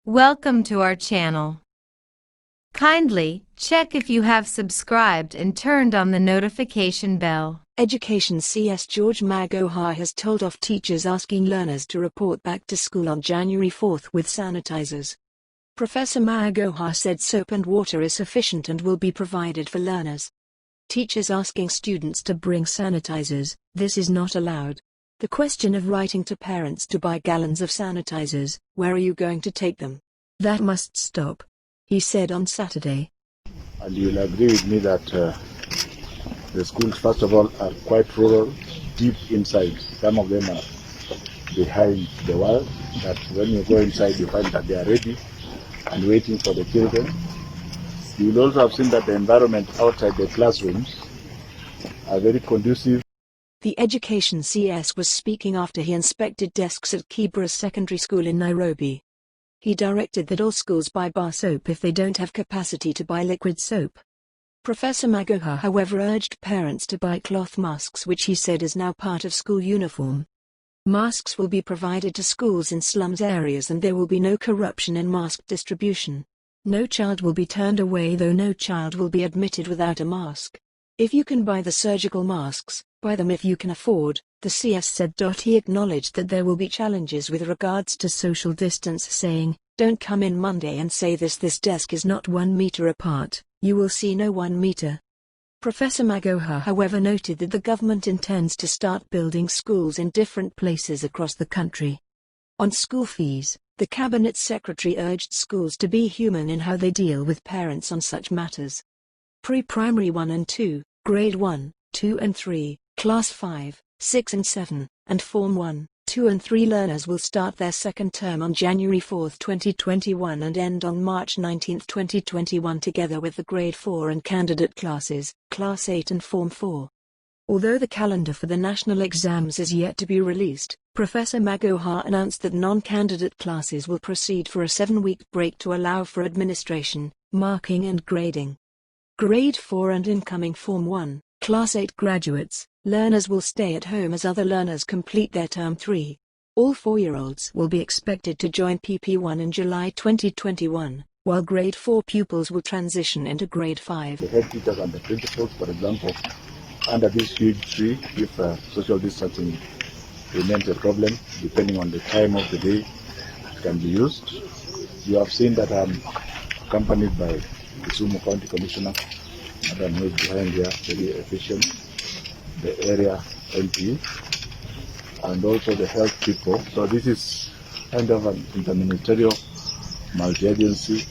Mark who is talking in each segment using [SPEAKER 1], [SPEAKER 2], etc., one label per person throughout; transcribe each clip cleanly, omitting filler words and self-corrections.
[SPEAKER 1] Welcome to our channel. Kindly check if you have subscribed and turned on the notification bell.
[SPEAKER 2] Education CS George Magoha has told off teachers asking learners to report back to school on January 4th with sanitizers. Professor Magoha said soap and water is sufficient and will be provided for learners. Teachers asking students to bring sanitizers, this is not allowed. The question of writing to parents to buy gallons of sanitizers, where are you going to take them? That must stop, he said on Saturday.
[SPEAKER 3] And you will agree with me that the schools, first of all, are quite rural, deep inside. Some of them are behind the wall, that when you go inside you find that they are ready and waiting for the children. You will also have seen that the environment outside the classrooms are very conducive.
[SPEAKER 2] The Education CS was speaking after he inspected desks at Kibra Secondary School in Nairobi. He directed that all schools buy bar soap if they don't have capacity to buy liquid soap. Professor Magoha, however, urged parents to buy cloth masks, which he said is now part of school uniform. Masks will be provided to schools in slums areas and there will be no corruption in mask distribution. No child will be turned away, though no child will be admitted without a mask. If you can buy the surgical masks, buy them if you can afford, the CS said. He acknowledged that there will be challenges with regards to social distance, saying, "Don't come in Monday and say this desk is not 1 meter apart, you will see no 1 meter." Professor Magoha, however, noted that the government intends to start building schools in different places across the country. On school fees, the Cabinet Secretary urged schools to be human in how they deal with parents on such matters. Pre-primary 1 and 2, Grade 1, 2 and 3, Class 5, 6 and 7, and Form 1, 2 and 3 learners will start their second term on January 4, 2021 and end on March 19, 2021, together with the Grade 4 and candidate classes, Class 8 and Form 4. Although the calendar for the national exams is yet to be released, Professor Magoha announced that non-candidate classes will proceed for a 7-week break to allow for administration, marking and grading. Grade 4 and incoming Form 1, Class 8 graduates, learners will stay at home as other learners complete their Term 3. All 4-year-olds will be expected to join PP1 in July 2021, while Grade 4 pupils will transition into Grade 5.
[SPEAKER 3] The head teachers and the principals, for example, under this huge tree, if social distancing remains a problem, depending on the time of the day it can be used. You have seen that I'm accompanied by Kisumu County Commissioner, Madam who is behind here, very efficient, the area MP, and also the health people. So this is kind of an interministerial multi-agency,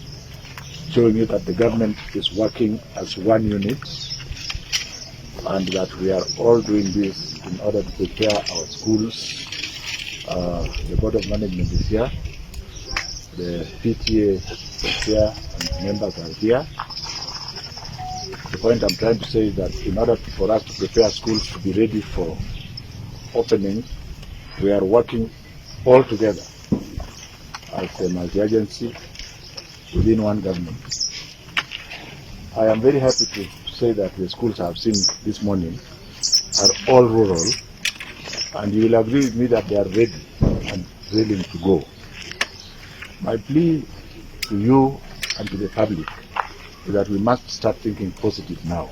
[SPEAKER 3] showing you that the government is working as one unit and that we are all doing this in order to prepare our schools. The Board of Management is here, the PTA is here, and members are here. The point I'm trying to say is that in order for us to prepare schools to be ready for opening, we are working all together as a multi-agency within one government. I am very happy to say that the schools I have seen this morning are all rural, and you will agree with me that they are ready and willing to go. My plea to you and to the public is that we must start thinking positive now.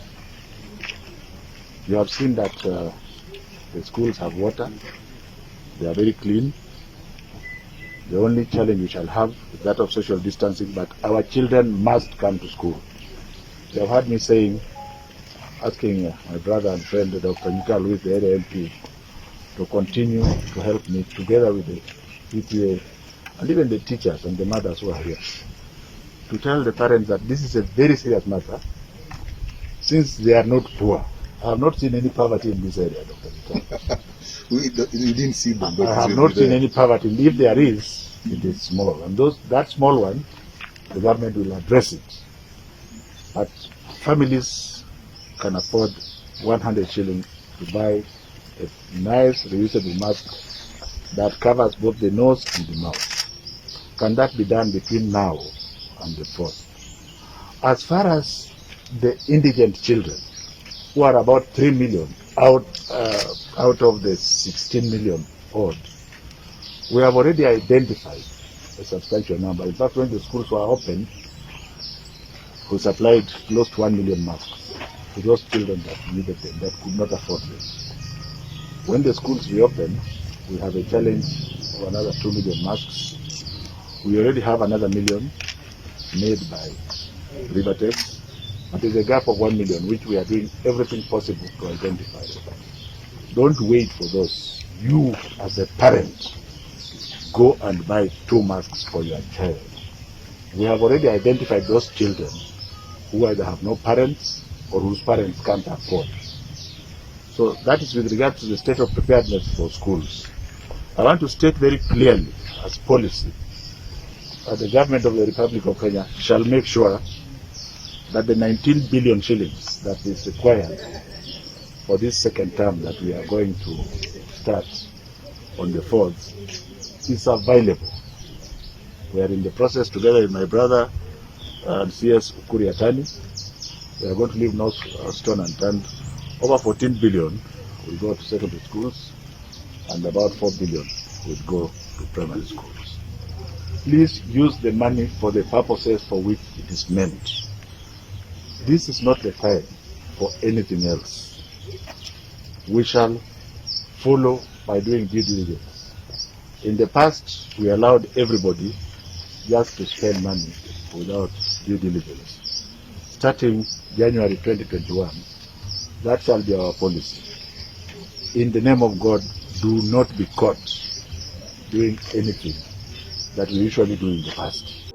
[SPEAKER 3] You have seen that the schools have water, they are very clean. The only challenge we shall have is that of social distancing, but our children must come to school. You have heard me saying, asking my brother and friend Dr. Nikal, who is the area MP, to continue to help me together with the PTA and even the teachers and the mothers who are here, to tell the parents that this is a very serious matter, since they are not poor. I have not seen any poverty in this area, Dr. Nikal.
[SPEAKER 4] We didn't see them.
[SPEAKER 3] I have not seen any poverty. If there is, it is small. And that small one, the government will address it. But families can afford 100 shillings to buy a nice reusable mask that covers both the nose and the mouth. Can that be done between now and the 4th? As far as the indigent children, who are about 3 million out of the 16 million odd, we have already identified a substantial number. In fact, when the schools were open, we supplied close to 1 million masks to those children that needed them, that could not afford them. When the schools reopen, we have a challenge of another 2 million masks. We already have another million made by Rivertex, but there's a gap of 1 million, which we are doing everything possible to identify. Don't wait for those. You, as a parent, go and buy 2 masks for your child. We have already identified those children who either have no parents or whose parents can't afford. So that is with regard to the state of preparedness for schools. I want to state very clearly as policy that the government of the Republic of Kenya shall make sure that the 19 billion shillings that is required for this second term that we are going to start on the 4th is available. We are in the process together with my brother and CS Ukuri Atani. We are going to leave no stone unturned. Over 14 billion will go to secondary schools and about 4 billion will go to primary schools. Please use the money for the purposes for which it is meant. This is not the time for anything else. We shall follow by doing due diligence. In the past, we allowed everybody just to spend money without due diligence. Starting January 2021, that shall be our policy. In the name of God, do not be caught doing anything that we usually do in the past.